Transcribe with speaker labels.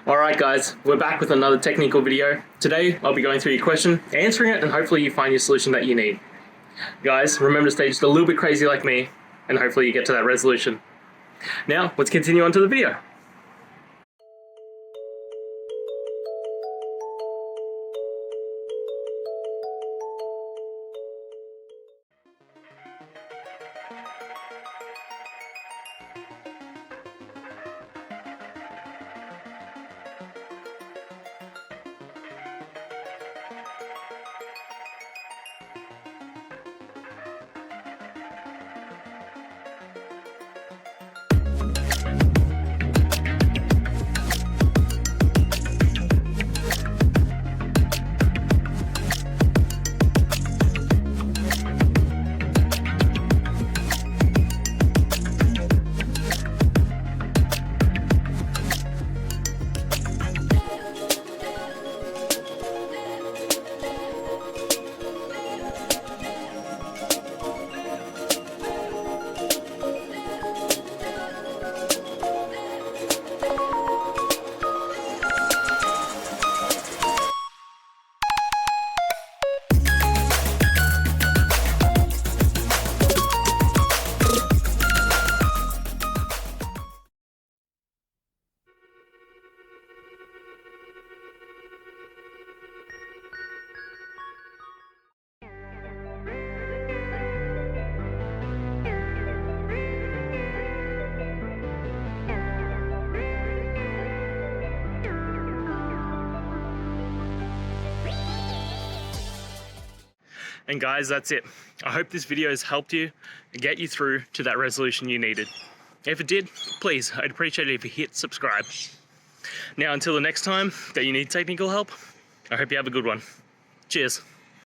Speaker 1: Alright guys, we're back with another technical video. Today I'll be going through your question, answering it, and hopefully you find your solution that you need. Guys, remember to stay just a little bit crazy like me, and hopefully you get to that resolution. Now, let's continue on to the video. And guys, that's it. I hope this video has helped you and get you through to that resolution you needed. If it did, please, I'd appreciate it if you hit subscribe. Now, until the next time that you need technical help, I hope you have a good one. Cheers.